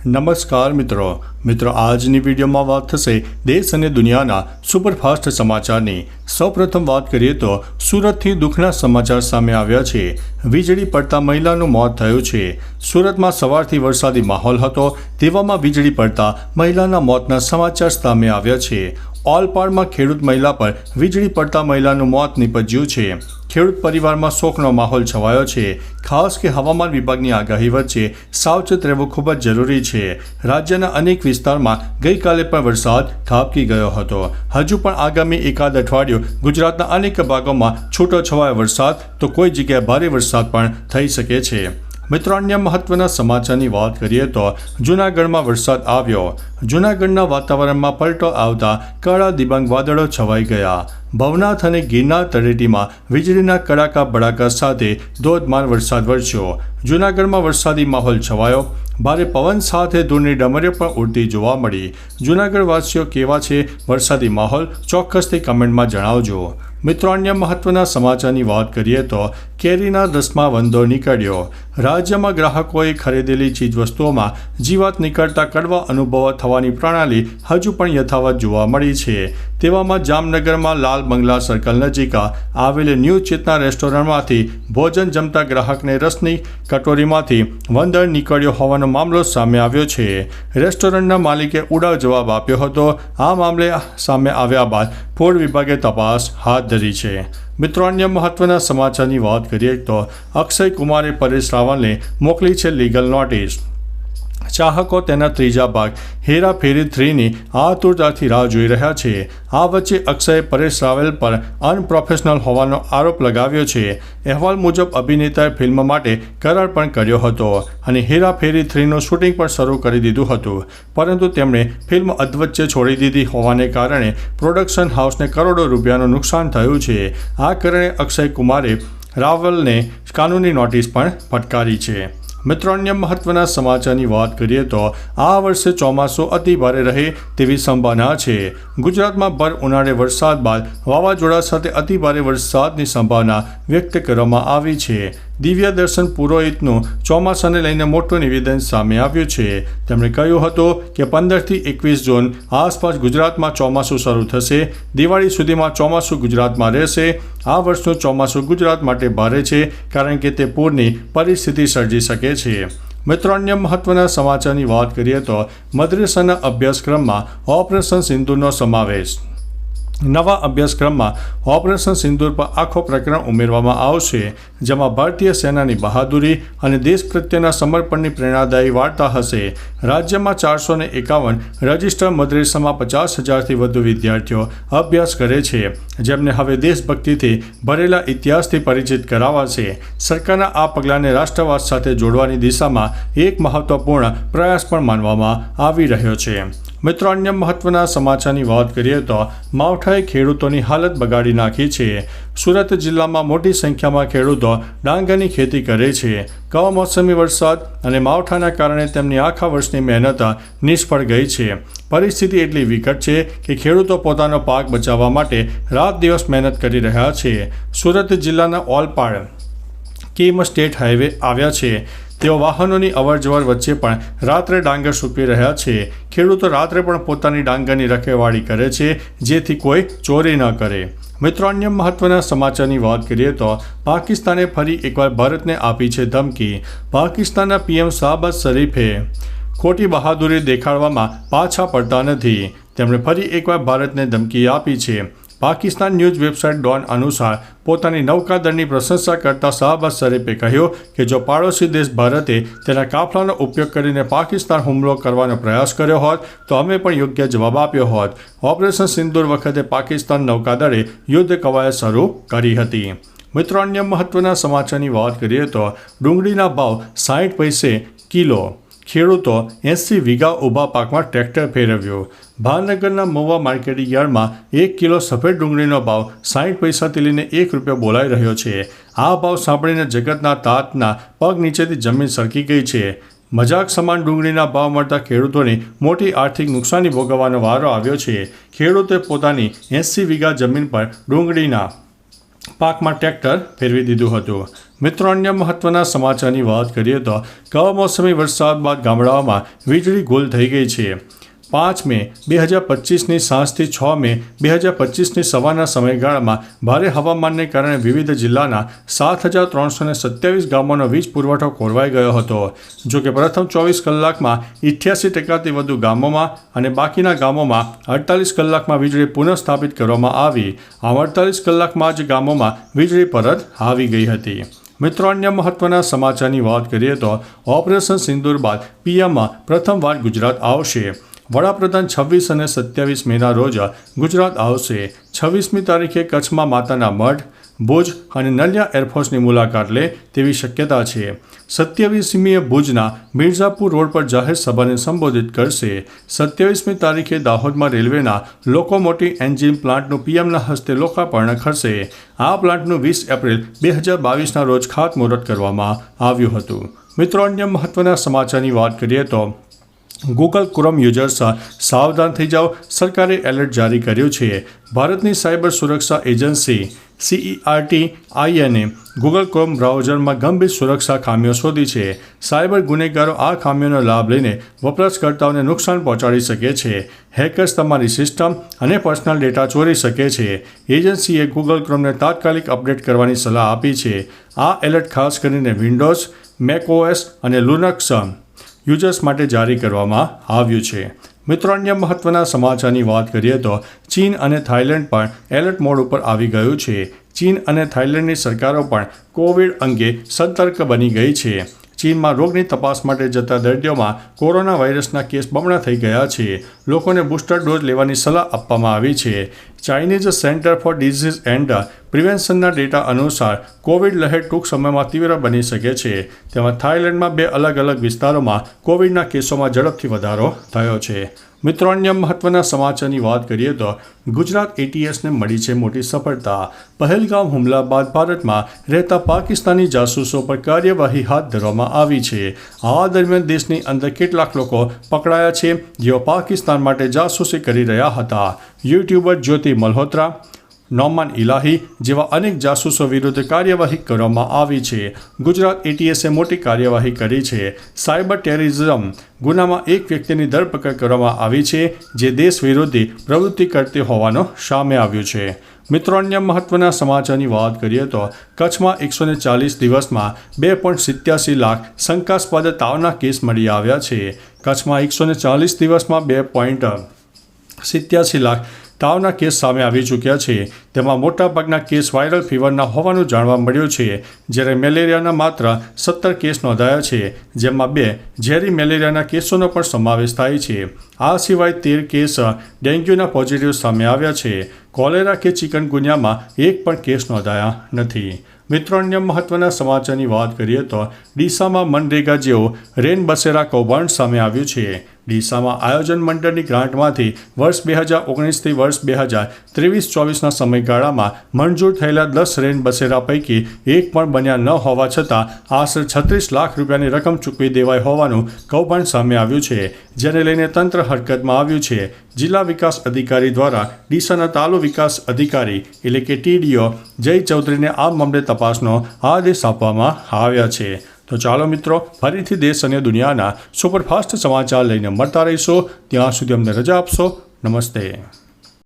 નમસ્કાર મિત્રો આજની વિડીયોમાં વાત થશે દેશ અને દુનિયાના સુપરફાસ્ટ સમાચારની। સૌપ્રથમ વાત કરીએ તો સુરતથી દુઃખના સમાચાર સામે આવ્યા છે। વીજળી પડતા મહિલાનું મોત થયું છે। સુરતમાં સવારથી વરસાદી માહોલ હતો, તેવામાં વીજળી પડતા મહિલાના મોતના સમાચાર સામે આવ્યા છે। ઓલપાડમાં ખેડૂત મહિલા પર વીજળી પડતા મહિલાનું મોત નીપજ્યું છે। ખેડૂત પરિવારમાં શોકનો માહોલ છવાયો છે। ખાસ કે હવામાન વિભાગની આગાહી વચ્ચે સાવચેત રહેવું ખૂબ જ જરૂરી છે। રાજ્યના અનેક વિસ્તારમાં ગઈકાલે પણ વરસાદ ખાબકી ગયો હતો। હજુ પણ આગામી એકાદ અઠવાડિયું ગુજરાતના અનેક ભાગોમાં છૂટોછવાયો વરસાદ તો કોઈ જગ્યાએ ભારે વરસાદ પણ થઈ શકે છે। મિત્રો, અન્ય મહત્વના સમાચારની વાત કરીએ તો જૂનાગઢમાં વરસાદ આવ્યો। જૂનાગઢના વાતાવરણમાં પલટો આવતા કાળા દિબાંગ વાદળો છવાઈ ગયા। ભવનાથ અને ગિરનાર તળેટીમાં વીજળીના કડાકા બડાકા સાથે ધોધમાર વરસાદ વરસ્યો। જૂનાગઢમાં વરસાદી માહોલ છવાયો। ભારે પવન સાથે ધૂળની ડમરીઓ પણ ઉડતી જોવા મળી। જૂનાગઢ વાસીઓ કેવા છે વરસાદી માહોલ, ચોક્કસથી કમેન્ટમાં જણાવજો। મિત્રો, અન્ય મહત્વના સમાચારની વાત કરીએ તો કેરીના રસમાં વંદો નીકળ્યો। રાજ્યમાં ગ્રાહકોએ ખરીદેલી ચીજવસ્તુઓમાં જીવાત નીકળતા કડવા અનુભવો થવાની પ્રણાલી હજુ પણ યથાવત જોવા મળી છે। તેવામાં જામનગરમાં લાલ બંગલા સર્કલ નજીક આવેલ ન્યૂ ચેતના રેસ્ટોરન્ટમાંથી ભોજન જમતા ગ્રાહકને રસની કટોરીમાંથી વંદળ નીકળ્યો હોવાનો મામલો સામે આવ્યો છે। રેસ્ટોરન્ટના માલિકે ઉડાવ જવાબ આપ્યો હતો। આ મામલે સામે આવ્યા બાદ ફૂડ વિભાગે તપાસ હાથ ધરી છે। મિત્રો, અન્ય મહત્વના સમાચારની વાત કરીએ તો અક્ષય કુમારે પરેશ રાવલને મોકલી છે લીગલ નોટિસ। ચાહકો તેના ત્રીજા ભાગ હેરાફેરી 3ની આતુરતાથી રાહ જોઈ રહ્યા છે। આ વચ્ચે અક્ષયે પરેશ રાવલ પર અનપ્રોફેશનલ હોવાનો આરોપ લગાવ્યો છે। અહેવાલ મુજબ અભિનેતાએ ફિલ્મ માટે કરાર પણ કર્યો હતો અને હેરાફેરી 3નું શૂટિંગ પણ શરૂ કરી દીધું હતું, પરંતુ તેમણે ફિલ્મ અધવચ્ચે છોડી દીધી હોવાને કારણે પ્રોડક્શન હાઉસને કરોડો રૂપિયાનું નુકસાન થયું છે। આ કારણે અક્ષય કુમારે રાવલને કાનૂની નોટિસ પણ ફટકારી છે। મિત્રો, અન્ય મહત્વના સમાચારની વાત કરીએ તો આ વર્ષે ચોમાસું અતિ ભારે રહે તેવી સંભાવના છે। ગુજરાતમાં ભર ઉનાળે વરસાદ બાદ વાવાઝોડા સાથે અતિ ભારે વરસાદની સંભાવના વ્યક્ત કરવામાં આવી છે। દિવ્ય દર્શન પુરોહિતનું ચોમાસાને લઈને મોટું નિવેદન સામે આવ્યું છે। તેમણે કહ્યું હતું કે 15થી 21 જૂન આસપાસ ગુજરાતમાં ચોમાસું શરૂ થશે। દિવાળી સુધીમાં ચોમાસું ગુજરાતમાં રહેશે। આ વર્ષનું ચોમાસું ગુજરાત માટે ભારે છે, કારણ કે તે પૂરની પરિસ્થિતિ સર્જી શકે છે। મિત્રો, અન્ય મહત્વના સમાચારની વાત કરીએ તો મદ્રેસાના અભ્યાસક્રમમાં ઓપરેશન સિંદૂરનો સમાવેશ। નવા અભ્યાસક્રમમાં ઓપરેશન સિંદૂર પર આખો પ્રકરણ ઉમેરવામાં આવશે, જેમાં ભારતીય સેનાની બહાદુરી અને દેશ પ્રત્યેના સમર્પણની પ્રેરણાદાયી વાર્તા હશે। રાજ્યમાં 451 રજિસ્ટર મદ્રેસામાં 50,000થી વધુ વિદ્યાર્થીઓ અભ્યાસ કરે છે, જેમને હવે દેશભક્તિથી ભરેલા ઇતિહાસથી પરિચિત કરાવાશે। સરકારના આ પગલાંને રાષ્ટ્રવાદ સાથે જોડવાની દિશામાં એક મહત્વપૂર્ણ પ્રયાસ પણ માનવામાં આવી રહ્યો છે। મિત્રો, અન્ય મહત્વના સમાચારની વાત કરીએ તો માવઠાએ ખેડૂતોની હાલત બગાડી નાખી છે। સુરત જિલ્લામાં મોટી સંખ્યામાં ખેડૂતો ડાંગરની ખેતી કરે છે। કમોસમી વરસાદ અને માવઠાના કારણે તેમની આખા વર્ષની મહેનત નિષ્ફળ ગઈ છે। પરિસ્થિતિ એટલી વિકટ છે કે ખેડૂતો પોતાનો પાક બચાવવા માટે રાત દિવસ મહેનત કરી રહ્યા છે। સુરત જિલ્લાના ઓલપાડ કીમ સ્ટેટ હાઈવે આવ્યા છે। તેઓ વાહનોની અવરજવર વચ્ચે પણ રાત્રે ડાંગર સૂકવી રહ્યા છે। ખેડૂતો રાત્રે પણ પોતાની ડાંગરની રખેવાળી કરે છે, જેથી કોઈ ચોરી ન કરે। મિત્રો, અન્ય મહત્વના સમાચારની વાત કરીએ તો પાકિસ્તાને ફરી એકવાર ભારતને આપી છે ધમકી। પાકિસ્તાનના પીએમ શાહબાઝ શરીફે ખોટી બહાદુરી દેખાડવામાં પાછા પડતા નથી। તેમણે ફરી એકવાર ભારતને ધમકી આપી છે। પાકિસ્તાન ન્યૂઝ વેબસાઇટ ડોન અનુસાર પોતાની નૌકાદળની પ્રશંસા કરતા શાહબાઝ શરીફે કહ્યું કે જો પાડોશી દેશ ભારતે તેના કાફલાનો ઉપયોગ કરીને પાકિસ્તાન હુમલો કરવાનો પ્રયાસ કર્યો હોત તો અમે પણ યોગ્ય જવાબ આપ્યો હોત। ઓપરેશન સિંદૂર વખતે પાકિસ્તાન નૌકાદળે યુદ્ધ કવાયત શરૂ કરી હતી। મિત્રો, અન્ય મહત્વના સમાચારની વાત કરીએ તો ડુંગળીના ભાવ 60 પૈસે કિલો। ખેડૂતો 80 વીઘા ઊભા પાકમાં ટ્રેક્ટર ફેરવ્યું। ભાવનગરના મહુવા માર્કેટિંગ યાર્ડમાં 1 કિલો સફેદ ડુંગળીનો ભાવ 60 પૈસાથી લઈને ₹1 બોલાઈ રહ્યો છે। આ ભાવ સાંભળીને જગતના તાતના પગ નીચેથી જમીન સરકી ગઈ છે। મજાક સમાન ડુંગળીના ભાવ મળતા ખેડૂતોને મોટી આર્થિક નુકસાની ભોગવવાનો વારો આવ્યો છે। ખેડૂતે પોતાની 80 વીઘા જમીન પર ડુંગળીના પાકમાં ટ્રેક્ટર ફેરવી દીધું હતું. મિત્રો, અન્ય મહત્વના સમાચારની વાત કરીએ તો કમોસમી વરસાદ બાદ ગામડાઓમાં વીજળી ગુલ થઈ ગઈ છે. 5 મે 2025ની સાંજથી 6 મે 2025ની સવારના સમયગાળામાં ભારે હવામાનને કારણે વિવિધ જિલ્લાના 7,327 ગામોનો વીજ પુરવઠો ખોરવાઈ ગયો હતો. જોકે પ્રથમ 24 કલાકમાં 88%થી વધુ ગામોમાં અને બાકીના ગામોમાં 48 કલાકમાં વીજળી પુનઃસ્થાપિત કરવામાં આવી. આમ 48 કલાકમાં જ ગામોમાં વીજળી પરત આવી ગઈ હતી. મિત્રો, અન્ય મહત્વના સમાચારની વાત કરીએ તો ઓપરેશન સિંદૂર બાદ પીએમમાં પ્રથમવાર ગુજરાત આવશે. વડાપ્રધાન 26 અને 27 મેના રોજ ગુજરાત આવશે. 26મી તારીખે કચ્છમાં માતાના મઢ, ભુજ અને નલિયા એરફોર્સની મુલાકાત લે તેવી શક્યતા છે. 27મીએ ભુજના મિર્ઝાપુર રોડ પર જાહેર સભાને સંબોધિત કરશે. 27મી તારીખે દાહોદમાં રેલવેના લોકોમોટિવ એન્જિન પ્લાન્ટનું પીએમના હસ્તે લોકાર્પણ કરશે. આ પ્લાન્ટનું 20 એપ્રિલ 2022ના રોજ ખાતમુહૂર્ત કરવામાં આવ્યું હતું. મિત્રો, અન્ય મહત્વના સમાચારની વાત કરીએ તો ગૂગલ ક્રોમ યુઝર્સ સાવધાન થઈ જાઓ, સરકારે એલર્ટ જારી કર્યું છે. ભારતની સાયબર સુરક્ષા એજન્સી CERT-INA ગૂગલ ક્રોમ બ્રાઉઝરમાં ગંભીર સુરક્ષા ખામીઓ શોધી છે. સાયબર ગુનેગારો આ ખામીઓનો લાભ લઈને વપરાશકર્તાઓને નુકસાન પહોંચાડી શકે છે. હેકર્સ તમારી સિસ્ટમ અને પર્સનલ ડેટા ચોરી શકે છે. એજન્સીએ ગૂગલ ક્રોમને તાત્કાલિક અપડેટ કરવાની સલાહ આપી છે. આ એલર્ટ ખાસ કરીને વિન્ડોઝ, મેકઓએસ અને લિનક્સ યુઝર્સ માટે જારી કરવામાં આવ્યું છે. મિત્રો, અન્ય મહત્વના સમાચારની વાત કરીએ તો ચીન અને થાઇલેન્ડ પણ એલર્ટ મોડ ઉપર આવી ગયું છે. ચીન અને થાઇલેન્ડની સરકારો પણ કોવિડ અંગે સતર્ક બની ગઈ છે. ચીનમાં રોગની તપાસ માટે જતા દર્દીઓમાં કોરોના વાયરસના કેસ બમણા થઈ ગયા છે. લોકોને બૂસ્ટર ડોઝ લેવાની સલાહ આપવામાં આવી છે. Chinese centre for disease and પ્રિવેન્શનના ડેટા અનુસાર કોવિડ લહેર ટૂંક સમયમાં તીવ્ર બની શકે છે. તેમાં થાઇલેન્ડમાં 2 અલગ અલગ વિસ્તારોમાં કોવિડના કેસોમાં ઝડપથી વધારો થયો છે. મિત્રો, અન્ય મહત્વના સમાચારની વાત કરીએ તો ગુજરાત ATSને મળી છે મોટી સફળતા. પહેલગામ હુમલા બાદ ભારતમાં રહેતા પાકિસ્તાની જાસૂસો પર કાર્યવાહી હાથ ધરવામાં આવી છે. આ દરમિયાન દેશની અંદર કેટલાક લોકો પકડાયા છે જેઓ પાકિસ્તાન માટે જાસૂસી કરી રહ્યા હતા. યુટ્યુબર જ્યોતિ મલ્હોત્રા, નોમાન ઇલાહી જેવા અનેક જાસૂસો વિરુદ્ધ કાર્યવાહી કરવામાં આવી છે. ગુજરાત ATSએ મોટી કાર્યવાહી કરી છે. સાયબર ટેરરિઝમ ગુનામાં એક વ્યક્તિની ધરપકડ કરવામાં આવી છે જે દેશ વિરોધી પ્રવૃત્તિ કરતી હોવાનું સામે આવ્યું છે. મિત્રો, અન્ય મહત્વના સમાચારની વાત કરીએ તો કચ્છમાં 140 દિવસમાં 2.87 લાખ શંકાસ્પદ તાવના કેસ મળી આવ્યા છે. કચ્છમાં 140 દિવસમાં 2.87 લાખ તાવના કેસ સામે આવી ચૂક્યા છે. તેમાં મોટાભાગના કેસ વાયરલ ફીવરના હોવાનું જાણવા મળ્યું છે. જ્યારે મેલેરિયાના માત્ર 17 કેસ નોંધાયા છે, જેમાં 2 ઝેરી મેલેરિયાના કેસોનો પણ સમાવેશ થાય છે. આ સિવાય 13 કેસ ડેન્ગ્યુના પોઝિટિવ સામે આવ્યા છે. કોલેરા કે ચિકનગુનિયામાં એક પણ કેસ નોંધાયા નથી. મિત્રો, અન્ય મહત્વના સમાચારની વાત કરીએ તો ડીસામાં મનરેગા જેવો રેન બસેરા કૌભાંડ સામે આવ્યું છે. ડીસામાં આયોજન મંડળની ગ્રાન્ટમાંથી વર્ષ 2019થી વર્ષ 2023-24ના સમયગાળામાં મંજૂર થયેલા 10 રેન બસેરા પૈકી એક પણ બન્યા ન હોવા છતાં આશરે 36 લાખ રૂપિયાની રકમ ચૂકવી દેવાઈ હોવાનું કૌભાંડ સામે આવ્યું છે. જેને લઈને તંત્ર હરકતમાં આવ્યું છે. જિલ્લા વિકાસ અધિકારી દ્વારા ડીસાના તાલુ વિકાસ અધિકારી એટલે કે TDO જય ચૌધરીને આ મામલે તપાસનો આદેશ આપવામાં આવ્યા છે. તો ચાલો મિત્રો, ફરીથી દેશ અને દુનિયાના સુપરફાસ્ટ સમાચાર લઈને મળતા રહીશો. ત્યાં સુધી અમને રજા આપશો. નમસ્તે.